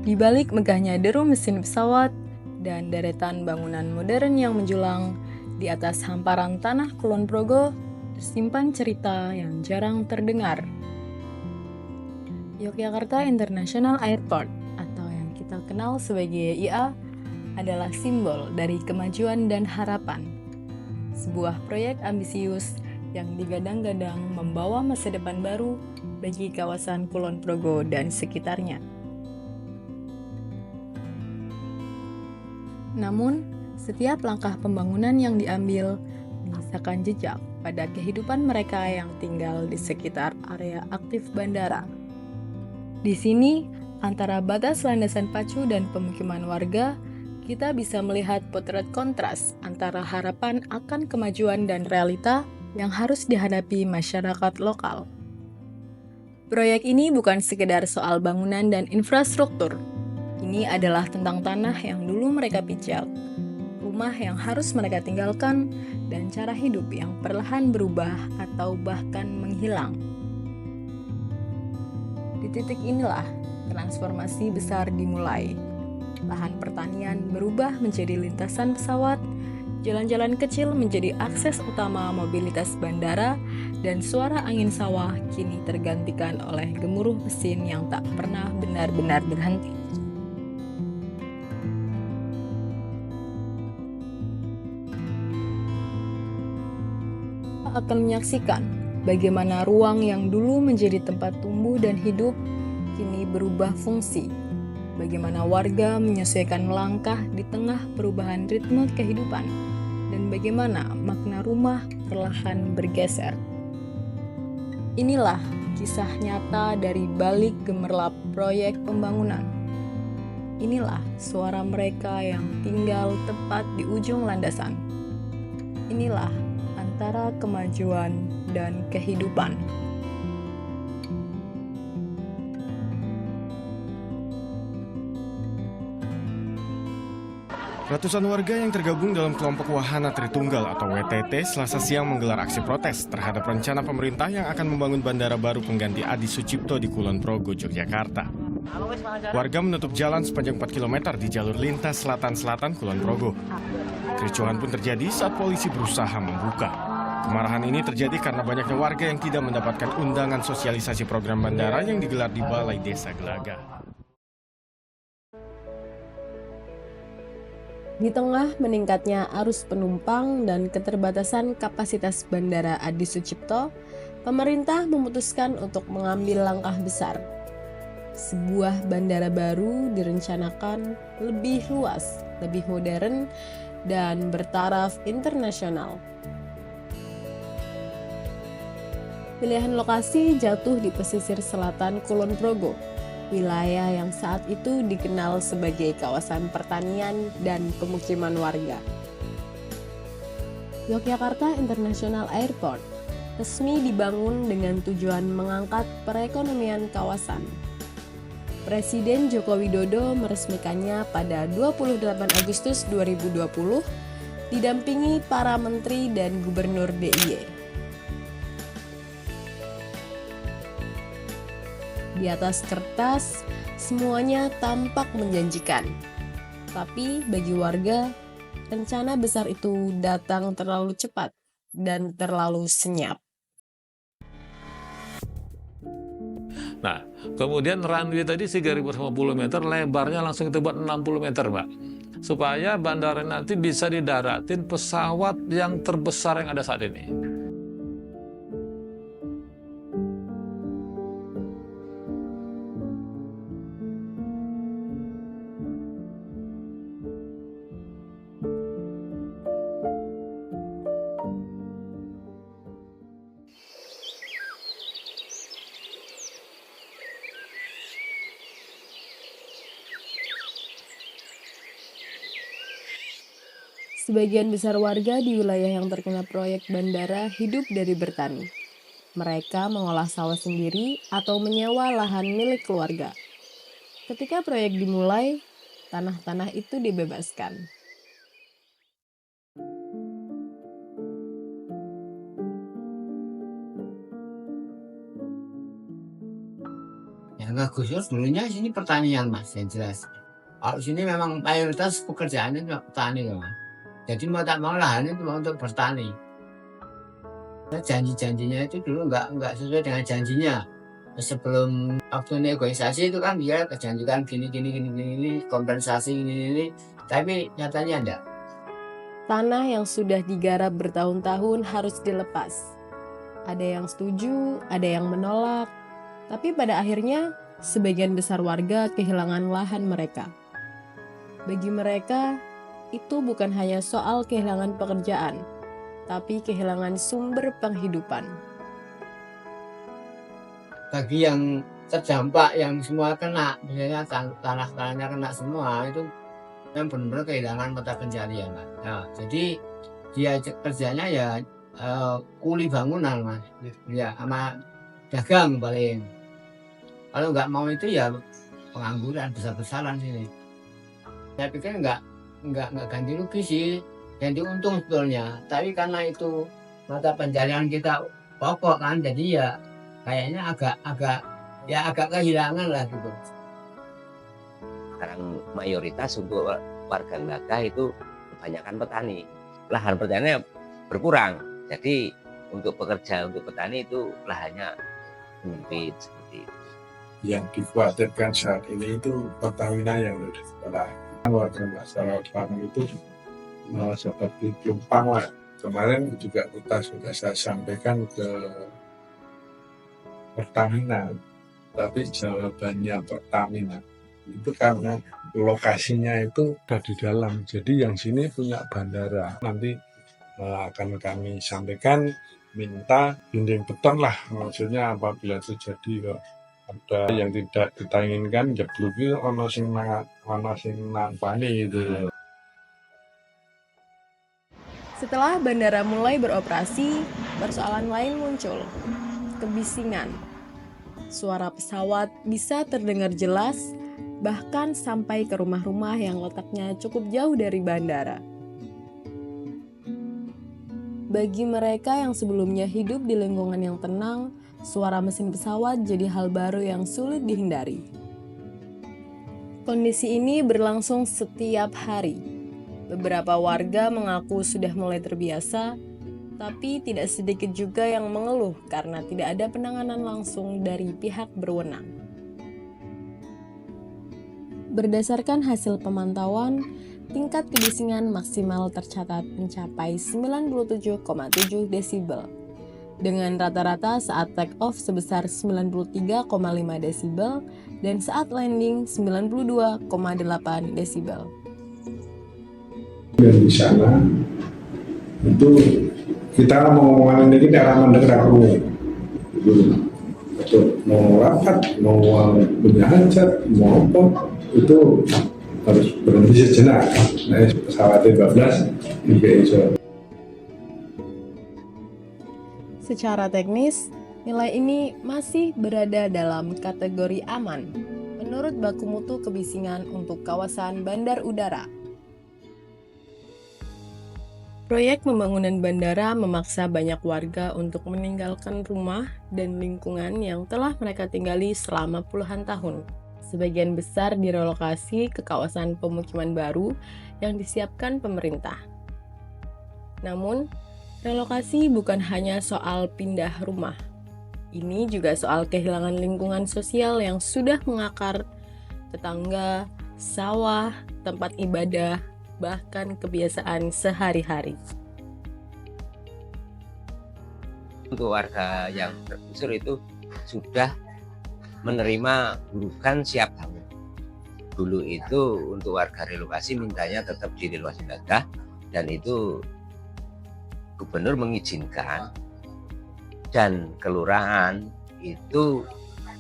Di balik megahnya deru mesin pesawat dan deretan bangunan modern yang menjulang, di atas hamparan tanah Kulon Progo tersimpan cerita yang jarang terdengar. Yogyakarta International Airport, atau yang kita kenal sebagai YIA, adalah simbol dari kemajuan dan harapan. Sebuah proyek ambisius yang digadang-gadang membawa masa depan baru bagi kawasan Kulon Progo dan sekitarnya. Namun, setiap langkah pembangunan yang diambil menyisakan jejak pada kehidupan mereka yang tinggal di sekitar area aktif bandara. Di sini, antara batas landasan pacu dan pemukiman warga, kita bisa melihat potret kontras antara harapan akan kemajuan dan realita yang harus dihadapi masyarakat lokal. Proyek ini bukan sekedar soal bangunan dan infrastruktur. Ini adalah tentang tanah yang dulu mereka pijak, rumah yang harus mereka tinggalkan, dan cara hidup yang perlahan berubah atau bahkan menghilang. Di titik inilah transformasi besar dimulai. Lahan pertanian berubah menjadi lintasan pesawat, jalan-jalan kecil menjadi akses utama mobilitas bandara, dan suara angin sawah kini tergantikan oleh gemuruh mesin yang tak pernah benar-benar berhenti. Kita akan menyaksikan bagaimana ruang yang dulu menjadi tempat tumbuh dan hidup kini berubah fungsi. Bagaimana warga menyesuaikan langkah di tengah perubahan ritme kehidupan, dan bagaimana makna rumah perlahan bergeser. Inilah kisah nyata dari balik gemerlap proyek pembangunan. Inilah suara mereka yang tinggal tepat di ujung landasan. Inilah antara kemajuan dan kehidupan. Ratusan warga yang tergabung dalam kelompok Wahana Tritunggal atau WTT Selasa siang menggelar aksi protes terhadap rencana pemerintah yang akan membangun bandara baru pengganti Adi Sucipto di Kulon Progo, Yogyakarta. Warga menutup jalan sepanjang 4 km di jalur lintas selatan-selatan Kulon Progo. Kericuhan pun terjadi saat polisi berusaha membuka. Kemarahan ini terjadi karena banyaknya warga yang tidak mendapatkan undangan sosialisasi program bandara yang digelar di Balai Desa Gelaga. Di tengah meningkatnya arus penumpang dan keterbatasan kapasitas Bandara Adi Sucipto, pemerintah memutuskan untuk mengambil langkah besar. Sebuah bandara baru direncanakan lebih luas, lebih modern, dan bertaraf internasional. Pilihan lokasi jatuh di pesisir selatan Kulon Progo, wilayah yang saat itu dikenal sebagai kawasan pertanian dan pemukiman warga. Yogyakarta International Airport resmi dibangun dengan tujuan mengangkat perekonomian kawasan. Presiden Joko Widodo meresmikannya pada 28 Agustus 2020, didampingi para menteri dan gubernur DIY. Di atas kertas, semuanya tampak menjanjikan. Tapi bagi warga, rencana besar itu datang terlalu cepat dan terlalu senyap. Nah, kemudian runway tadi 3.050 meter, lebarnya langsung kita buat 60 meter, Mbak. Supaya bandara nanti bisa didaratin pesawat yang terbesar yang ada saat ini. Sebagian besar warga di wilayah yang terkena proyek bandara hidup dari bertani. Mereka mengolah sawah sendiri atau menyewa lahan milik keluarga. Ketika proyek dimulai, tanah-tanah itu dibebaskan. Ya nggak Gus Dur dulunya sini pertanian Mas, yang jelas. Kalau sini memang mayoritas pekerjaannya cuma petani loh Mas. Jadi mau tak mau lahannya cuma untuk bertani. Nah, janji-janjinya itu dulu nggak sesuai dengan janjinya. Sebelum waktu negosiasi itu kan dia kejanjikan gini, kompensasi gini, tapi nyatanya enggak. Tanah yang sudah digarap bertahun-tahun harus dilepas. Ada yang setuju, ada yang menolak. Tapi pada akhirnya, sebagian besar warga kehilangan lahan mereka. Bagi mereka, itu bukan hanya soal kehilangan pekerjaan, tapi kehilangan sumber penghidupan. Bagi yang terdampak, yang semua kena, misalnya tanah-tanahnya kena semua, itu yang benar-benar kehilangan mata pencarian. Nah, jadi dia kerjanya ya kuli bangunan Mas, ya sama dagang paling. Kalau nggak mau itu ya pengangguran besar-besaran sini. Saya pikir nggak ganti rugi sih, ganti untung sebetulnya. Tapi karena itu mata pencarian kita pokok kan, jadi ya kayaknya agak kehilangan lah gitu. Sekarang mayoritas untuk warga Ngagah itu kebanyakan petani. Lahan pertaniannya berkurang. Jadi untuk pekerja, untuk petani itu lahannya sempit seperti itu. Yang dikhawatirkan saat ini itu Pertamina yang sudah setelah warga masyarakat Parang itu seperti Plumpang lah. Kemarin juga sudah saya sampaikan ke Pertamina, tapi jawabannya Pertamina itu karena lokasinya itu sudah di dalam. Jadi yang sini punya bandara. Nanti akan kami sampaikan, minta dinding beton lah, maksudnya apabila terjadi kok ada yang tidak kita inginkan jeblok ono sing nampani gitu. Setelah bandara mulai beroperasi, persoalan lain muncul, kebisingan. Suara pesawat bisa terdengar jelas, bahkan sampai ke rumah-rumah yang letaknya cukup jauh dari bandara. Bagi mereka yang sebelumnya hidup di lingkungan yang tenang, suara mesin pesawat jadi hal baru yang sulit dihindari. Kondisi ini berlangsung setiap hari. Beberapa warga mengaku sudah mulai terbiasa, tapi tidak sedikit juga yang mengeluh karena tidak ada penanganan langsung dari pihak berwenang. Berdasarkan hasil pemantauan, tingkat kebisingan maksimal tercatat mencapai 97,7 desibel, dengan rata-rata saat take off sebesar 93,5 desibel dan saat landing 92,8 desibel. Dan di sana itu kita mau ngomongin ini daerah mendekat betul, mau rapat, mau punya hajat, mau apa itu harus berhenti sejenak. Nah, pesawat 12 juga iso. Secara teknis, nilai ini masih berada dalam kategori aman menurut baku mutu kebisingan untuk kawasan bandar udara. Proyek pembangunan bandara memaksa banyak warga untuk meninggalkan rumah dan lingkungan yang telah mereka tinggali selama puluhan tahun. Sebagian besar direlokasi ke kawasan pemukiman baru yang disiapkan pemerintah. Namun, relokasi bukan hanya soal pindah rumah. Ini juga soal kehilangan lingkungan sosial yang sudah mengakar, tetangga, sawah, tempat ibadah, bahkan kebiasaan sehari-hari. Untuk warga yang tergusur itu sudah menerima burukan siap bangun. Dulu itu untuk warga relokasi mintanya tetap direlokasi Ngagah, dan itu gubernur mengizinkan, dan kelurahan itu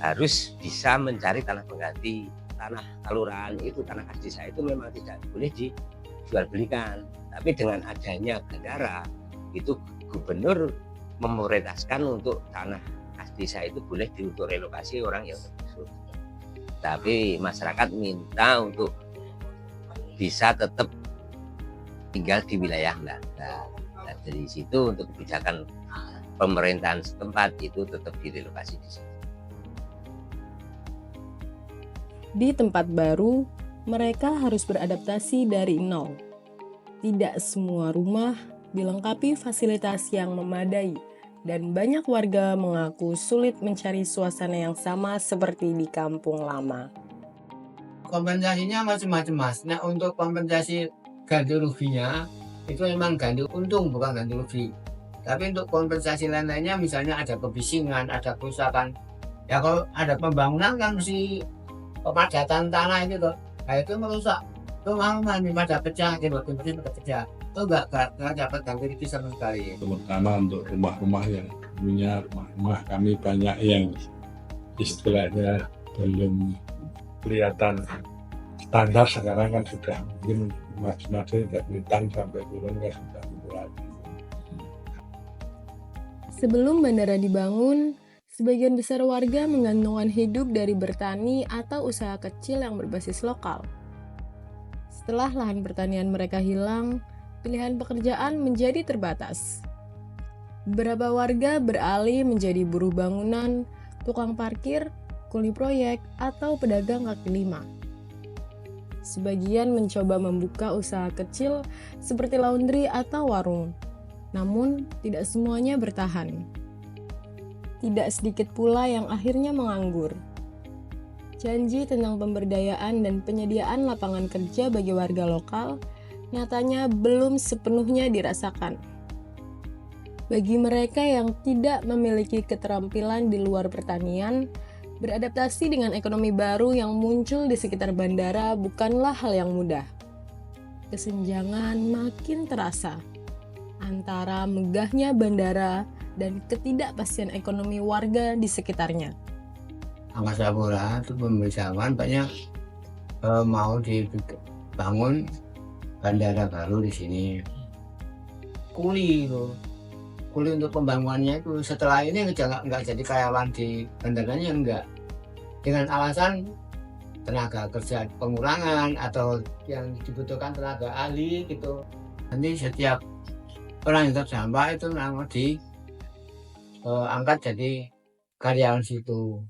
harus bisa mencari tanah pengganti. Tanah kelurahan itu, tanah kas desa itu memang tidak boleh dijual belikan, tapi dengan adanya bandara itu gubernur memerintahkan untuk tanah kas desa itu boleh untuk relokasi orang yang tergusur. Tapi masyarakat minta untuk bisa tetap tinggal di wilayah Ngagah. Nah, dari situ untuk kebijakan pemerintahan setempat itu tetap direlokasi di sini. Di tempat baru, mereka harus beradaptasi dari nol. Tidak semua rumah dilengkapi fasilitas yang memadai, dan banyak warga mengaku sulit mencari suasana yang sama seperti di kampung lama. Kompensasinya macam-macam, Mas. Nah, untuk kompensasi ganti ruginya itu memang ganti untung bukan ganti rugi. Tapi untuk kompensasi lain-lainnya misalnya ada kebisingan, ada kerusakan. Ya kalau ada pembangunan kan mesti pemadatan tanah itu tuh. Nah, itu merusak. Itu rumah pada pecah, tiba-tiba pada pecah. Itu enggak dapat ganti rugi sama sekali. Terutama untuk rumah-rumah yang punya rumah kami banyak yang istilahnya belum kelihatan standar, sekarang kan sudah mungkin masing-masing dari tan sampai turun kan sudah mulai. Sebelum bandara dibangun, sebagian besar warga menggantungkan hidup dari bertani atau usaha kecil yang berbasis lokal. Setelah lahan pertanian mereka hilang, pilihan pekerjaan menjadi terbatas. Beberapa warga beralih menjadi buruh bangunan, tukang parkir, kuli proyek, atau pedagang kaki lima. Sebagian mencoba membuka usaha kecil seperti laundry atau warung, namun tidak semuanya bertahan. Tidak sedikit pula yang akhirnya menganggur. Janji tentang pemberdayaan dan penyediaan lapangan kerja bagi warga lokal nyatanya belum sepenuhnya dirasakan. Bagi mereka yang tidak memiliki keterampilan di luar pertanian, beradaptasi dengan ekonomi baru yang muncul di sekitar bandara bukanlah hal yang mudah. Kesenjangan makin terasa antara megahnya bandara dan ketidakpastian ekonomi warga di sekitarnya. Angkasa Pura itu pemberitahuan banyak mau dibangun bandara baru di sini. Kuli untuk pembangunannya itu setelah ini nggak jadi karyawan di bandaranya, enggak, dengan alasan tenaga kerja pengurangan atau yang dibutuhkan tenaga ahli gitu. Nanti setiap orang yang terdampak itu langsung diangkat jadi karyawan situ.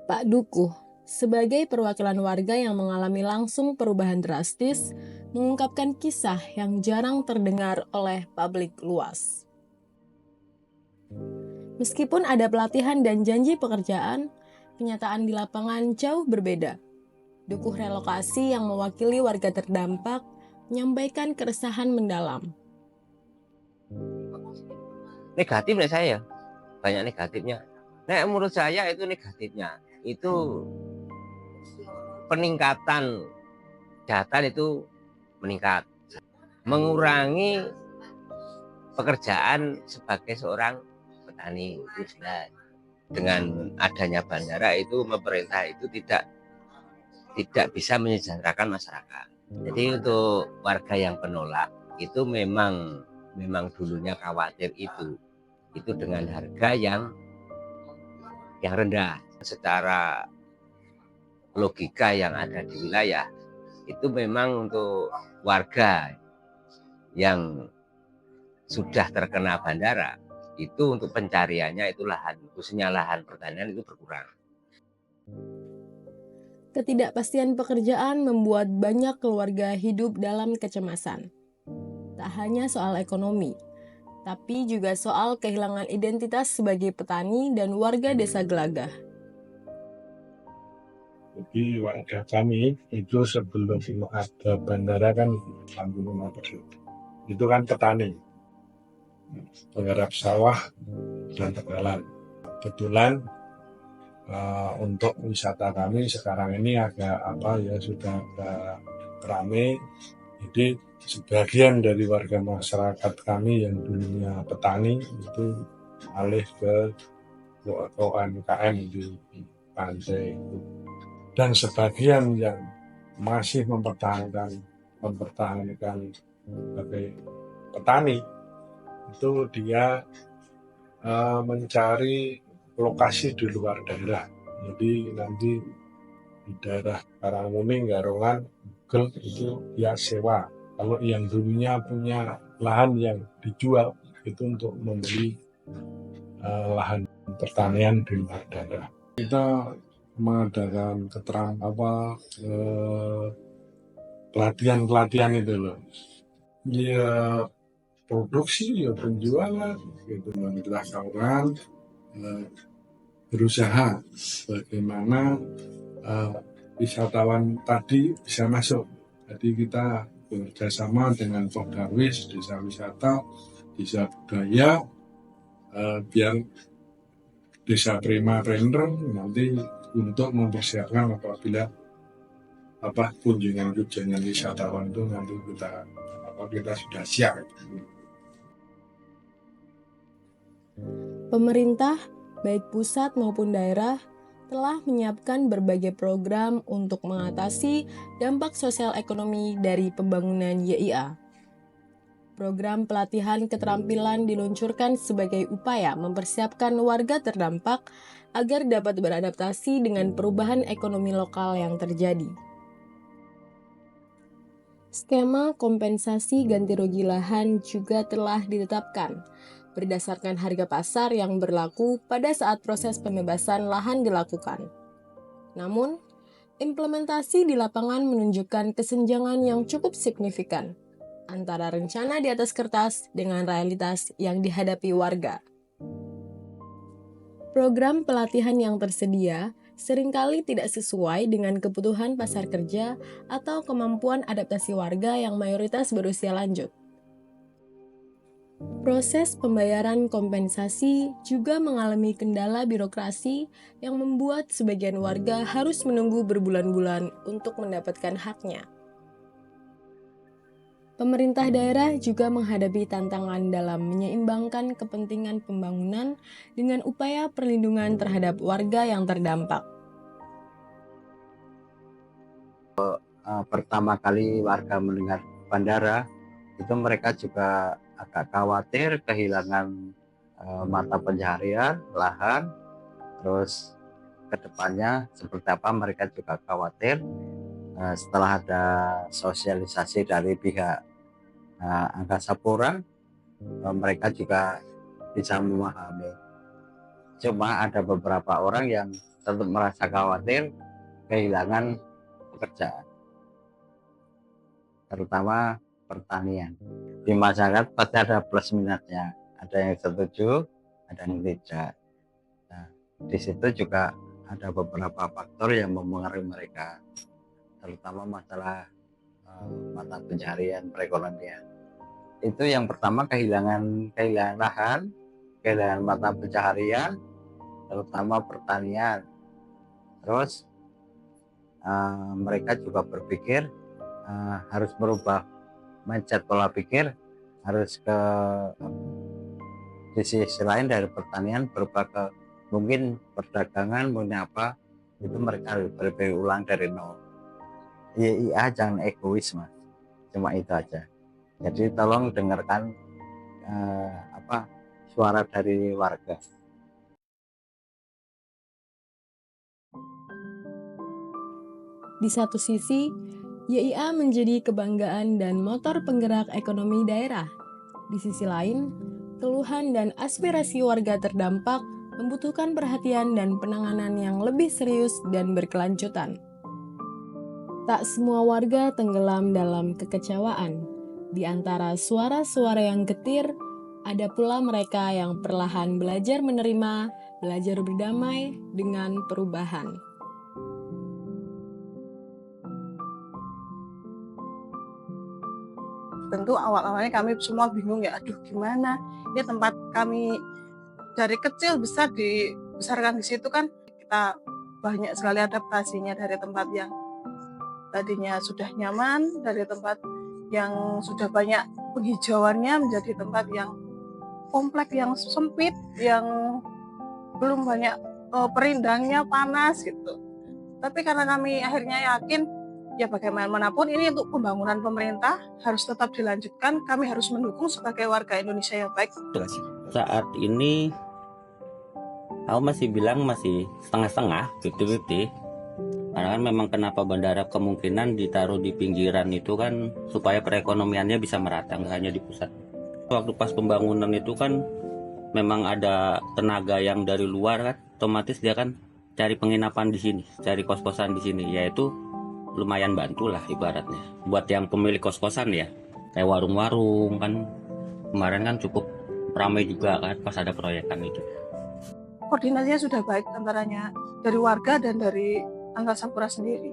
Pak Dukuh, sebagai perwakilan warga yang mengalami langsung perubahan drastis, mengungkapkan kisah yang jarang terdengar oleh publik luas. Meskipun ada pelatihan dan janji pekerjaan, kenyataan di lapangan jauh berbeda. Dukuh relokasi yang mewakili warga terdampak menyampaikan keresahan mendalam. Negatif nih saya, banyak negatifnya. Nah, menurut saya itu negatifnya itu peningkatan data itu meningkat, mengurangi pekerjaan sebagai seorang petani itu jelas. Dengan adanya bandara itu pemerintah itu tidak bisa menyejahterakan masyarakat. Jadi untuk warga yang penolak itu memang dulunya khawatir itu dengan harga yang rendah. Secara logika yang ada di wilayah itu memang untuk warga yang sudah terkena bandara itu untuk pencariannya itu lahan, khususnya lahan pertanian itu berkurang. Ketidakpastian pekerjaan membuat banyak keluarga hidup dalam kecemasan. Tak hanya soal ekonomi, tapi juga soal kehilangan identitas sebagai petani dan warga desa Gelagah. Jadi warga kami itu sebelum ada bandara kan 65%. Itu kan petani, penggarap sawah dan tegalan. Kebetulan untuk wisata kami sekarang ini sudah agak ramai. Jadi sebagian dari warga masyarakat kami yang dulunya petani itu alih ke UMKM di pantai itu. Dan sebagian yang masih mempertahankan sebagai petani itu dia mencari lokasi di luar daerah. Jadi nanti di daerah Karangmuni, Garongan, Google itu dia sewa. Kalau yang dulunya punya lahan yang dijual itu untuk membeli lahan pertanian di luar daerah. Kita mengadakan pelatihan itu loh. Ya produksi, ya penjualan, gitu menjelaskan orang berusaha bagaimana wisatawan tadi bisa masuk. Jadi kita bekerjasama dengan Pogdawis, desa wisata, desa budaya, biar desa Primapreneur nanti untuk mempersiapkan apabila kunjungan wisatawan itu nanti kita sudah siap. Pemerintah, baik pusat maupun daerah, telah menyiapkan berbagai program untuk mengatasi dampak sosial ekonomi dari pembangunan YIA. Program pelatihan keterampilan diluncurkan sebagai upaya mempersiapkan warga terdampak agar dapat beradaptasi dengan perubahan ekonomi lokal yang terjadi. Skema kompensasi ganti rugi lahan juga telah ditetapkan berdasarkan harga pasar yang berlaku pada saat proses pembebasan lahan dilakukan. Namun, implementasi di lapangan menunjukkan kesenjangan yang cukup signifikan antara rencana di atas kertas dengan realitas yang dihadapi warga. Program pelatihan yang tersedia seringkali tidak sesuai dengan kebutuhan pasar kerja atau kemampuan adaptasi warga yang mayoritas berusia lanjut. Proses pembayaran kompensasi juga mengalami kendala birokrasi yang membuat sebagian warga harus menunggu berbulan-bulan untuk mendapatkan haknya. Pemerintah daerah juga menghadapi tantangan dalam menyeimbangkan kepentingan pembangunan dengan upaya perlindungan terhadap warga yang terdampak. Pertama kali warga mendengar bandara, itu mereka juga agak khawatir kehilangan mata pencaharian, lahan, terus kedepannya seperti apa mereka juga khawatir. Setelah ada sosialisasi dari pihak Angkasa Pura, mereka juga bisa memahami. Cuma ada beberapa orang yang tetap merasa khawatir kehilangan pekerjaan, terutama pertanian. Di masyarakat pasti ada plus minusnya, ada yang setuju, ada yang tidak. Nah, di situ juga ada beberapa faktor yang mempengaruhi mereka, terutama masalah mata pencaharian perekonomian. Itu yang pertama, kehilangan lahan, kehilangan mata pencaharian, terutama pertanian. Terus mereka juga berpikir harus merubah mindset, pola pikir, harus ke sisi lain dari pertanian, berubah ke mungkin perdagangan, mungkin apa, itu mereka harus berpikir ulang dari nol. YIA jangan egois, Mas, cuma itu aja. Jadi tolong dengarkan suara dari warga. Di satu sisi, YIA menjadi kebanggaan dan motor penggerak ekonomi daerah. Di sisi lain, keluhan dan aspirasi warga terdampak membutuhkan perhatian dan penanganan yang lebih serius dan berkelanjutan. Tak semua warga tenggelam dalam kekecewaan. Di antara suara-suara yang getir, ada pula mereka yang perlahan belajar menerima, belajar berdamai dengan perubahan. Tentu awal-awalnya kami semua bingung ya, aduh gimana, ini tempat kami dari kecil besar dibesarkan di situ kan, kita banyak sekali adaptasinya dari tempat yang tadinya sudah nyaman, dari tempat yang sudah banyak penghijauannya menjadi tempat yang kompleks, yang sempit, yang belum banyak perindangnya, panas gitu. Tapi karena kami akhirnya yakin, ya bagaimanapun ini untuk pembangunan pemerintah harus tetap dilanjutkan, kami harus mendukung sebagai warga Indonesia yang baik. Saat ini aku masih bilang masih setengah-setengah, 50-50. Karena kan memang kenapa bandara kemungkinan ditaruh di pinggiran itu kan supaya perekonomiannya bisa merata, nggak hanya di pusat. Waktu pas pembangunan itu kan memang ada tenaga yang dari luar kan, otomatis dia kan cari penginapan di sini, cari kos-kosan di sini, yaitu lumayan bantu lah ibaratnya. Buat yang pemilik kos-kosan ya, kayak warung-warung kan kemarin kan cukup ramai juga kan pas ada proyekan itu. Koordinasinya sudah baik antaranya dari warga dan dari Angkasa Pura sendiri.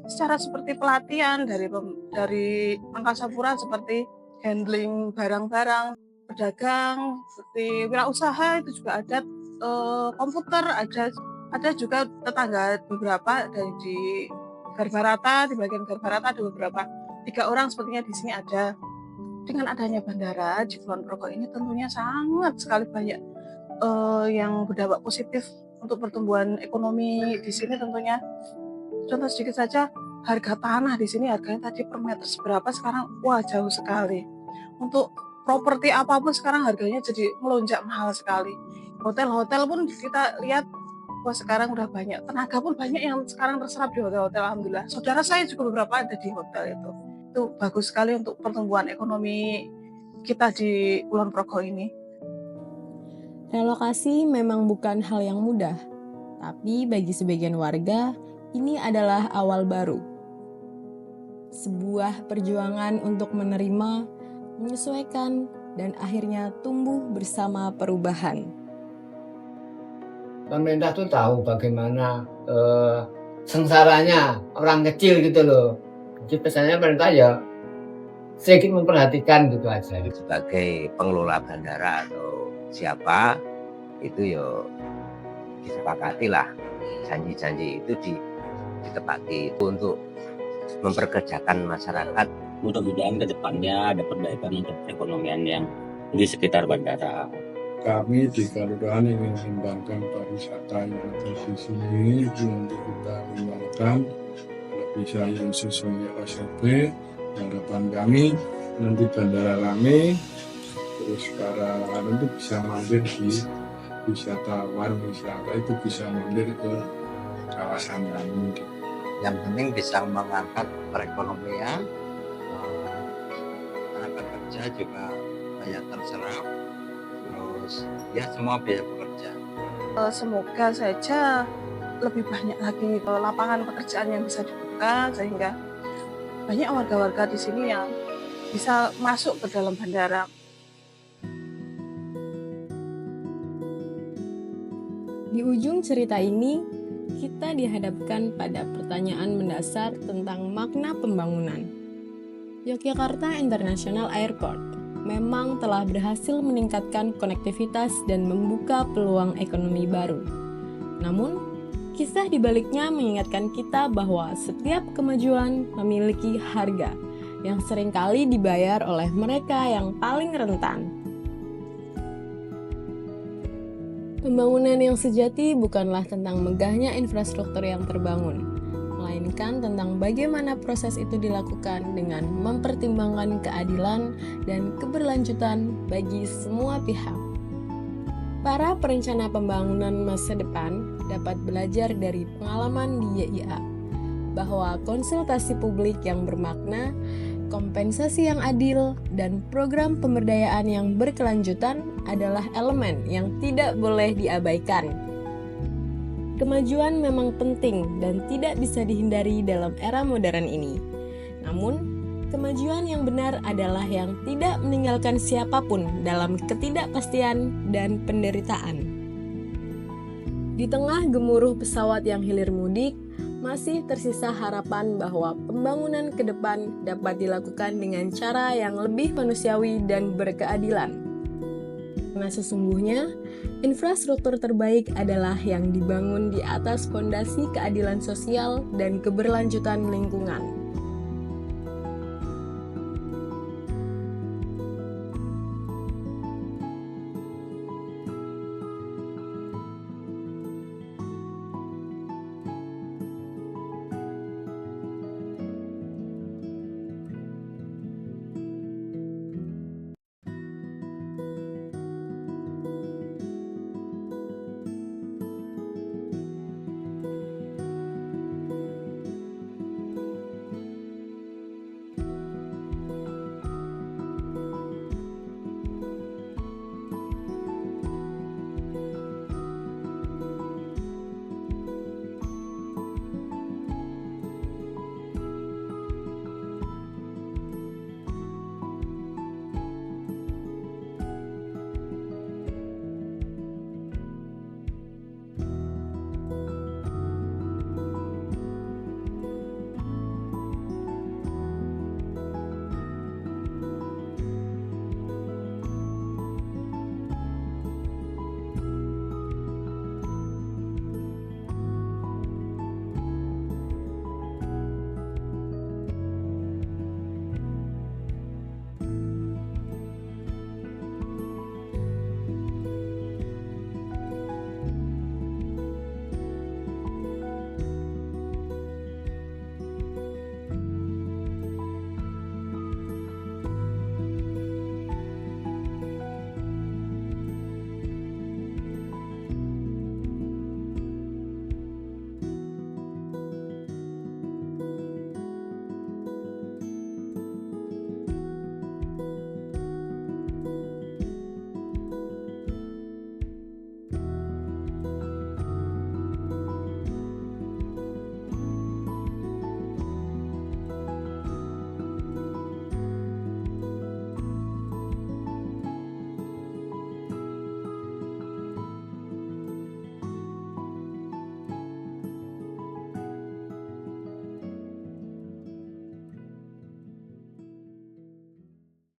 Secara seperti pelatihan dari Angkasa Pura seperti handling barang-barang, pedagang, seperti wirausaha itu juga ada komputer, ada juga tetangga beberapa dari di Garbarata, di bagian Garbarata ada beberapa 3 orang sepertinya di sini ada. Dengan adanya bandara di Kulon Progo ini tentunya sangat sekali banyak yang berdampak positif untuk pertumbuhan ekonomi di sini tentunya. Contoh sedikit saja, harga tanah di sini harganya tadi per meter seberapa, sekarang wah jauh sekali. Untuk properti apapun sekarang harganya jadi melonjak mahal sekali. Hotel-hotel pun kita lihat, wah sekarang udah banyak. Tenaga pun banyak yang sekarang terserap di hotel-hotel, alhamdulillah. Saudara saya juga beberapa ada di hotel itu. Itu bagus sekali untuk pertumbuhan ekonomi kita di Kulon Progo ini. Relokasi memang bukan hal yang mudah, tapi bagi sebagian warga, ini adalah awal baru. Sebuah perjuangan untuk menerima, menyesuaikan, dan akhirnya tumbuh bersama perubahan. Pemerintah tuh tahu bagaimana sengsaranya orang kecil gitu loh. Jadi pesannya pemerintah ya sedikit memperhatikan gitu aja. Sebagai pengelola bandara atau siapa itu ya disepakati lah, janji-janji itu ditepati untuk memperkerjakan masyarakat. Mudah-mudahan ke depannya ada perbaikan untuk perekonomian yang di sekitar bandara. Kami di kelurahan ingin mengembangkan pariwisata yang ada di sini untuk kita kembangkan, kalau bisa yang sesuai SOP. Harapan kami nanti bandara rame, terus para itu bisa mampir di wisatawan wisata itu bisa mampir ke kawasan kami. Yang penting bisa mengangkat perekonomian, tenaga kerja juga banyak terserap, terus ya semua bisa bekerja. Semoga saja lebih banyak lagi lapangan pekerjaan yang bisa dibuka sehingga banyak warga-warga di sini yang bisa masuk ke dalam bandara. Di ujung cerita ini, kita dihadapkan pada pertanyaan mendasar tentang makna pembangunan. Yogyakarta International Airport memang telah berhasil meningkatkan konektivitas dan membuka peluang ekonomi baru. Namun, kisah di baliknya mengingatkan kita bahwa setiap kemajuan memiliki harga yang seringkali dibayar oleh mereka yang paling rentan. Pembangunan yang sejati bukanlah tentang megahnya infrastruktur yang terbangun, melainkan tentang bagaimana proses itu dilakukan dengan mempertimbangkan keadilan dan keberlanjutan bagi semua pihak. Para perencana pembangunan masa depan dapat belajar dari pengalaman di YIA bahwa konsultasi publik yang bermakna, kompensasi yang adil, dan program pemberdayaan yang berkelanjutan adalah elemen yang tidak boleh diabaikan. Kemajuan memang penting dan tidak bisa dihindari dalam era modern ini. Namun, kemajuan yang benar adalah yang tidak meninggalkan siapapun dalam ketidakpastian dan penderitaan. Di tengah gemuruh pesawat yang hilir mudik, masih tersisa harapan bahwa pembangunan ke depan dapat dilakukan dengan cara yang lebih manusiawi dan berkeadilan. Karena sesungguhnya, infrastruktur terbaik adalah yang dibangun di atas fondasi keadilan sosial dan keberlanjutan lingkungan.